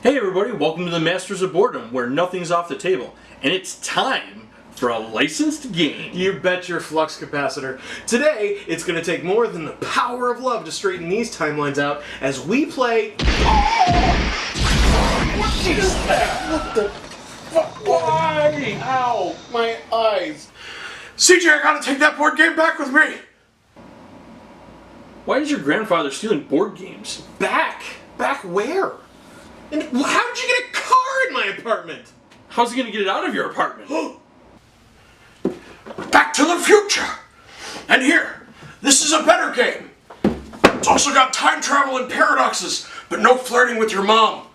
Hey everybody, welcome to the Masters of Boarddom, where nothing's off the table. And it's time for a licensed game. You bet your flux capacitor. Today, it's going to take more than the power of love to straighten these timelines out as we play... What is that? What the fuck? Why? Ow, my eyes. CJ, I gotta take that board game back with me. Why is your grandfather stealing board games? Back? Back where? And how did you get a car in my apartment? How's he gonna get it out of your apartment? Back to the future! And here, this is a better game. It's also got time travel and paradoxes, but no flirting with your mom.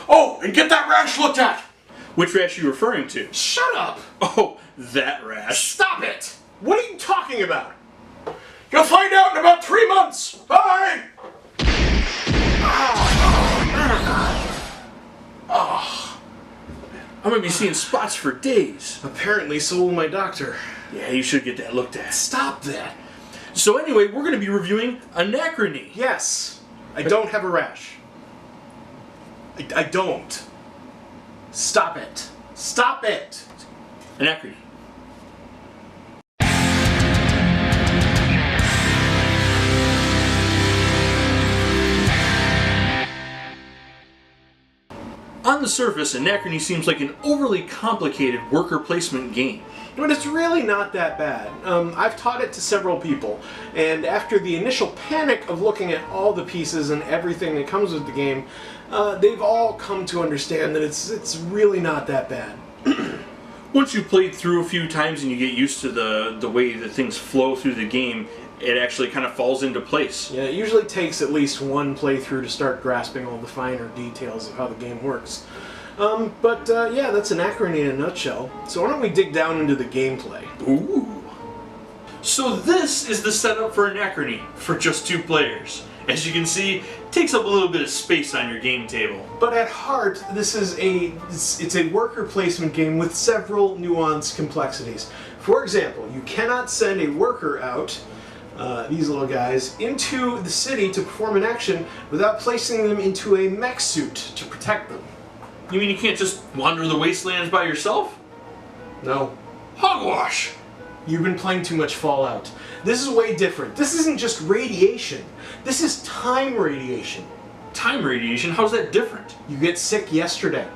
Oh, and get that rash looked at! Which rash are you referring to? Shut up! Oh, that rash. Stop it! What are you talking about? You'll find out in about 3 months! Bye! I'm gonna be seeing spots for days. Apparently, so will my doctor. Yeah, you should get that looked at. Stop that! So anyway, we're gonna be reviewing Anachrony. Yes, I don't have a rash. I don't. Stop it. Stop it! Anachrony. On the surface, Anachrony seems like an overly complicated worker placement game. But it's really not that bad. I've taught it to several people, and after the initial panic of looking at all the pieces and everything that comes with the game, they've all come to understand that it's really not that bad. Once you played through a few times and you get used to the way that things flow through the game, it actually kind of falls into place. Yeah, it usually takes at least one playthrough to start grasping all the finer details of how the game works. Yeah, that's Anachrony in a nutshell. So why don't we dig down into the gameplay? Ooh. So this is the setup for Anachrony for just 2 players. As you can see, it takes up a little bit of space on your game table. But at heart, this is it's a worker placement game with several nuanced complexities. For example, you cannot send a worker out, these little guys, into the city to perform an action without placing them into a mech suit to protect them. You mean you can't just wander the wastelands by yourself? No. Hogwash! You've been playing too much Fallout. This is way different. This isn't just radiation. This is time radiation. Time radiation? How's that different? You get sick yesterday.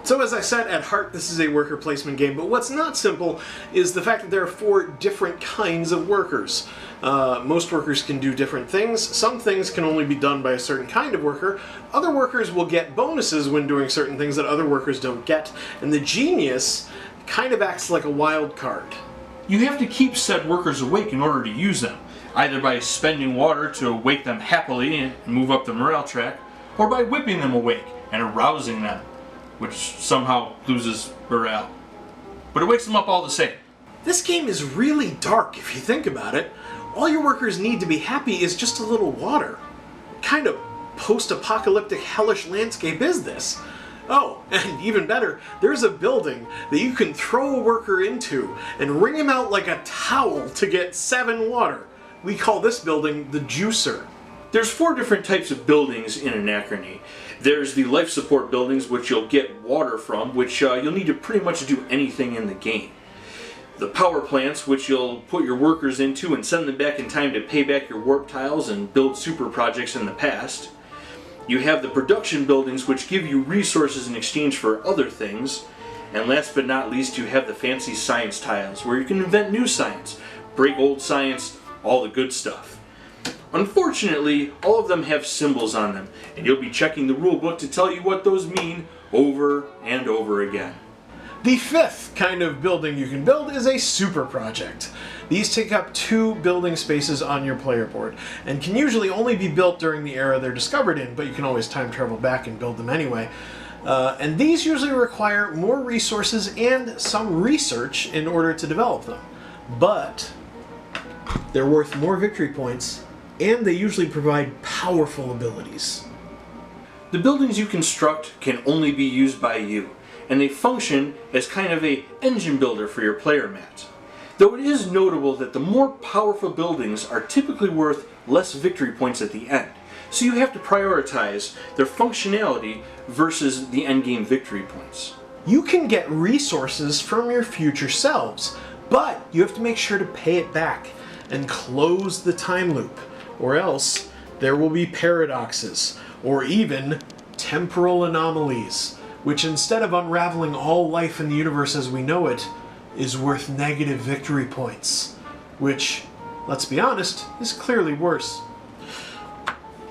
So as I said, at heart this is a worker placement game, but what's not simple is the fact that there are 4 different kinds of workers. Most workers can do different things. Some things can only be done by a certain kind of worker. Other workers will get bonuses when doing certain things that other workers don't get. And the genius kind of acts like a wild card. You have to keep said workers awake in order to use them, either by spending water to wake them happily and move up the morale track, or by whipping them awake and arousing them, which somehow loses morale. But it wakes them up all the same. This game is really dark if you think about it. All your workers need to be happy is just a little water. What kind of post-apocalyptic hellish landscape is this? Oh, and even better, there's a building that you can throw a worker into and wring him out like a towel to get 7 water. We call this building the Juicer. There's 4 different types of buildings in Anachrony. There's the life support buildings, which you'll get water from, which you'll need to pretty much do anything in the game. The power plants, which you'll put your workers into and send them back in time to pay back your warp tiles and build super projects in the past. You have the production buildings, which give you resources in exchange for other things. And last but not least, you have the fancy science tiles, where you can invent new science, break old science, all the good stuff. Unfortunately, all of them have symbols on them, and you'll be checking the rulebook to tell you what those mean over and over again. The 5th kind of building you can build is a super project. These take up 2 building spaces on your player board, and can usually only be built during the era they're discovered in, but you can always time travel back and build them anyway. And these usually require more resources and some research in order to develop them. But they're worth more victory points, and they usually provide powerful abilities. The buildings you construct can only be used by you, and they function as kind of a engine builder for your player mat. Though it is notable that the more powerful buildings are typically worth less victory points at the end, so you have to prioritize their functionality versus the endgame victory points. You can get resources from your future selves, but you have to make sure to pay it back and close the time loop, or else there will be paradoxes, or even temporal anomalies, which instead of unraveling all life in the universe as we know it, is worth negative victory points, which, let's be honest, is clearly worse.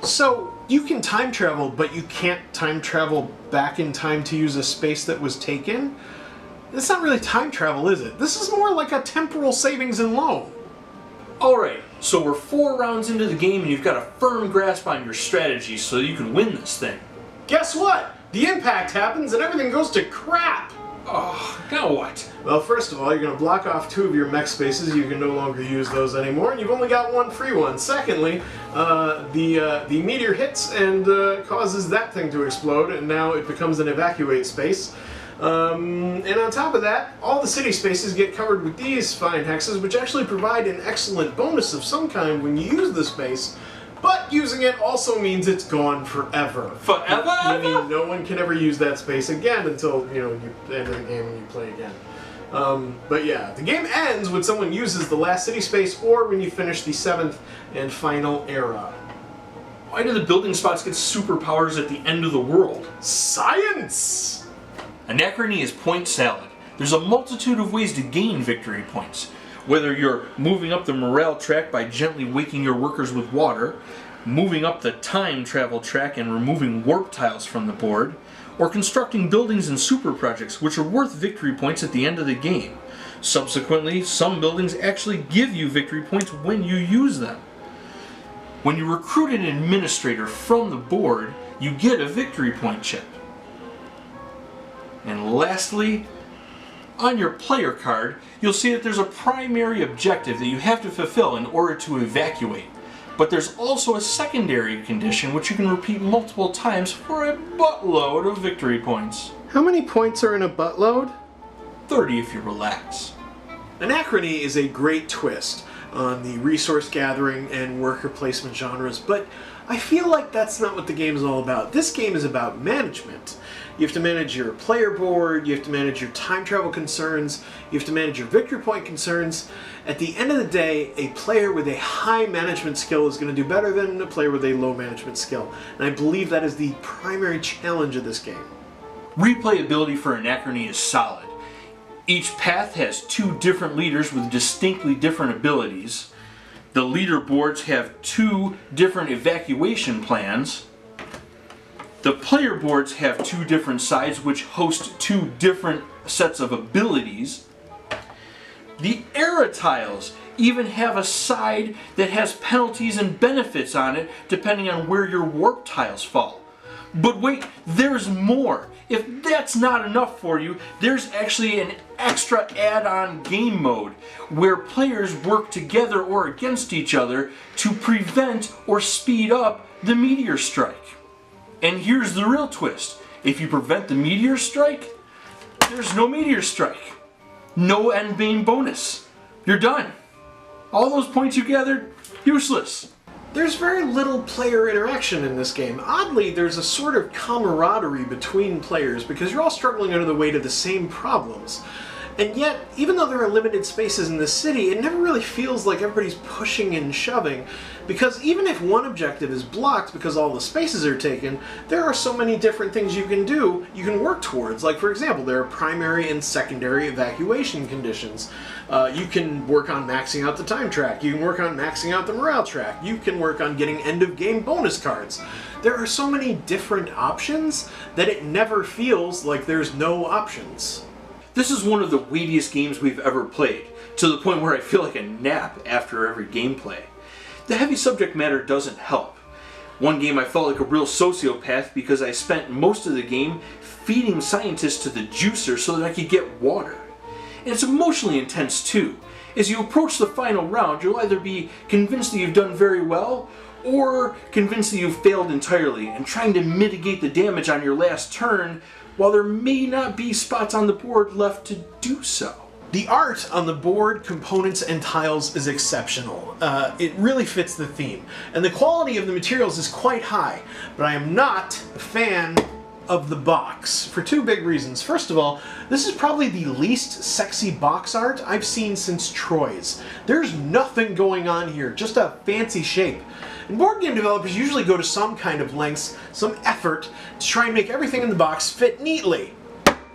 So, you can time travel, but you can't time travel back in time to use a space that was taken? It's not really time travel, is it? This is more like a temporal savings and loan. Alright, so we're 4 rounds into the game and you've got a firm grasp on your strategy so that you can win this thing. Guess what? The impact happens and everything goes to crap! Oh, now what? Well, first of all, you're going to block off 2 of your mech spaces. You can no longer use those anymore, and you've only got 1 free one. Secondly, the meteor hits and causes that thing to explode, and now it becomes an evacuate space. And on top of that, all the city spaces get covered with these fine hexes, which actually provide an excellent bonus of some kind when you use the space. But using it also means it's gone forever. Forever? Meaning no one can ever use that space again until, you enter the game and you play again. But yeah, the game ends when someone uses the last city space or when you finish the 7th and final era. Why do the building spots get superpowers at the end of the world? Science! Anachrony is point salad. There's a multitude of ways to gain victory points. Whether you're moving up the morale track by gently waking your workers with water, moving up the time travel track and removing warp tiles from the board, or constructing buildings and super projects which are worth victory points at the end of the game. Subsequently, some buildings actually give you victory points when you use them. When you recruit an administrator from the board, you get a victory point chip. And lastly, on your player card, you'll see that there's a primary objective that you have to fulfill in order to evacuate. But there's also a secondary condition which you can repeat multiple times for a buttload of victory points. How many points are in a buttload? 30 if you relax. Anachrony is a great twist on the resource gathering and worker placement genres, but I feel like that's not what the game is all about. This game is about management. You have to manage your player board, you have to manage your time travel concerns, you have to manage your victory point concerns. At the end of the day, a player with a high management skill is going to do better than a player with a low management skill. And I believe that is the primary challenge of this game. Replayability for Anachrony is solid. Each path has 2 different leaders with distinctly different abilities. The leaderboards have 2 different evacuation plans. The player boards have 2 different sides which host 2 different sets of abilities. The era tiles even have a side that has penalties and benefits on it depending on where your warp tiles fall. But wait, there's more. If that's not enough for you, there's actually an extra add-on game mode where players work together or against each other to prevent or speed up the meteor strike. And here's the real twist. If you prevent the meteor strike, there's no meteor strike. No endgame bonus. You're done. All those points you gathered, useless. There's very little player interaction in this game. Oddly, there's a sort of camaraderie between players because you're all struggling under the weight of the same problems. And yet, even though there are limited spaces in the city, it never really feels like everybody's pushing and shoving, because even if one objective is blocked because all the spaces are taken, there are so many different things you can work towards. Like, for example, there are primary and secondary evacuation conditions. You can work on maxing out the time track, you can work on maxing out the morale track, you can work on getting end-of-game bonus cards. There are so many different options that it never feels like there's no options. This is one of the weightiest games we've ever played, to the point where I feel like a nap after every gameplay. The heavy subject matter doesn't help. One game I felt like a real sociopath because I spent most of the game feeding scientists to the juicer so that I could get water. And it's emotionally intense too. As you approach the final round, you'll either be convinced that you've done very well, or convinced that you've failed entirely and trying to mitigate the damage on your last turn while there may not be spots on the board left to do so. The art on the board, components, and tiles is exceptional. It really fits the theme, and the quality of the materials is quite high, but I am not a fan of the box for two big reasons. First of all, this is probably the least sexy box art I've seen since Troy's. There's nothing going on here, just a fancy shape. And board game developers usually go to some kind of lengths, some effort, to try and make everything in the box fit neatly.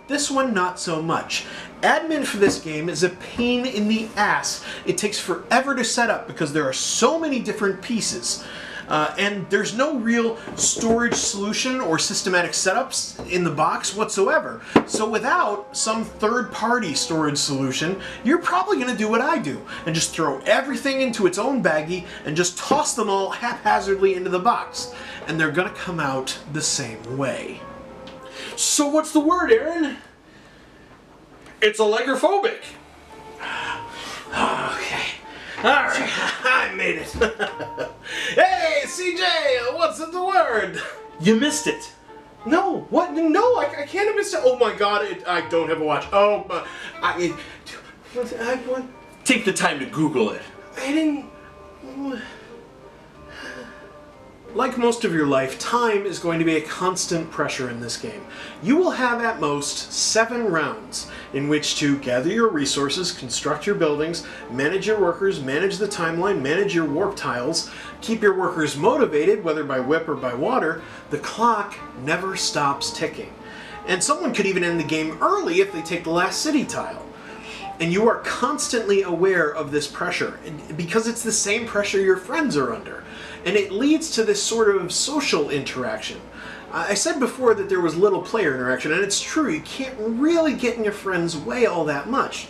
This one, not so much. Admin for this game is a pain in the ass. It takes forever to set up because there are so many different pieces. And there's no real storage solution or systematic setups in the box whatsoever. So without some third-party storage solution, you're probably going to do what I do and just throw everything into its own baggie and just toss them all haphazardly into the box. And they're going to come out the same way. So what's the word, Aaron? It's allegrophobic. Okay. Alright, I made it. Hey, CJ, what's the word? You missed it. No, what? No, I can't have missed it. Oh my god, I don't have a watch. Oh, Take the time to Google it. I didn't... Like most of your life, time is going to be a constant pressure in this game. You will have at most 7 rounds in which to gather your resources, construct your buildings, manage your workers, manage the timeline, manage your warp tiles, keep your workers motivated, whether by whip or by water. The clock never stops ticking. And someone could even end the game early if they take the last city tile. And you are constantly aware of this pressure, because it's the same pressure your friends are under. And it leads to this sort of social interaction. I said before that there was little player interaction, and it's true, you can't really get in your friend's way all that much.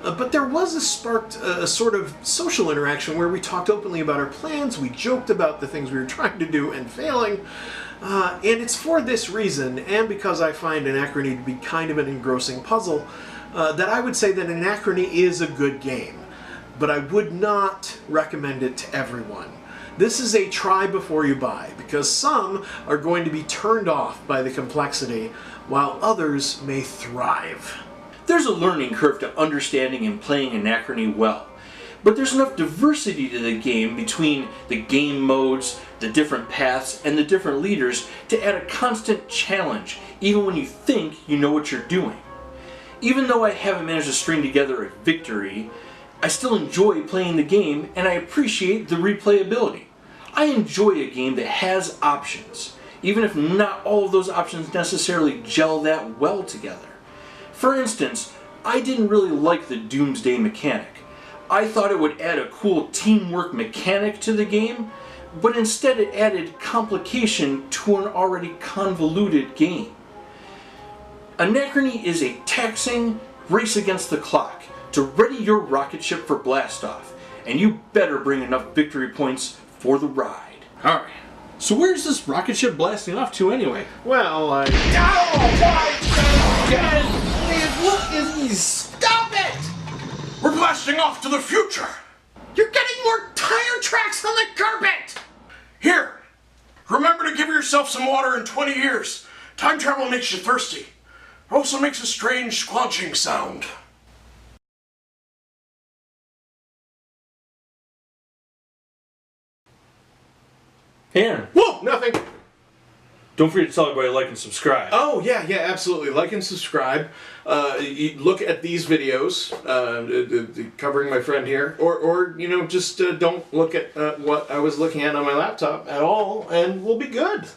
But there was a sort of social interaction where we talked openly about our plans, we joked about the things we were trying to do and failing. And it's for this reason, and because I find Anachrony to be kind of an engrossing puzzle, that I would say that Anachrony is a good game. But I would not recommend it to everyone. This is a try before you buy, because some are going to be turned off by the complexity, while others may thrive. There's a learning curve to understanding and playing Anachrony well, but there's enough diversity to the game between the game modes, the different paths, and the different leaders to add a constant challenge, even when you think you know what you're doing. Even though I haven't managed to string together a victory, I still enjoy playing the game, and I appreciate the replayability. I enjoy a game that has options, even if not all of those options necessarily gel that well together. For instance, I didn't really like the Doomsday mechanic. I thought it would add a cool teamwork mechanic to the game, but instead it added complication to an already convoluted game. Anachrony is a taxing race against the clock to ready your rocket ship for blastoff, and you better bring enough victory points for the ride. Alright, so where's this rocket ship blasting off to anyway? Well, Oh my god! Stop it! We're blasting off to the future! you're getting more tire tracks on the carpet! Here, remember to give yourself some water in 20 years. Time travel makes you thirsty. It also makes a strange squelching sound. Aaron, Whoa, nothing. don't forget to tell everybody to like and subscribe. Oh, yeah, absolutely. Like and subscribe. You look at these videos, covering my friend here, or just don't look at what I was looking at on my laptop at all, and we'll be good.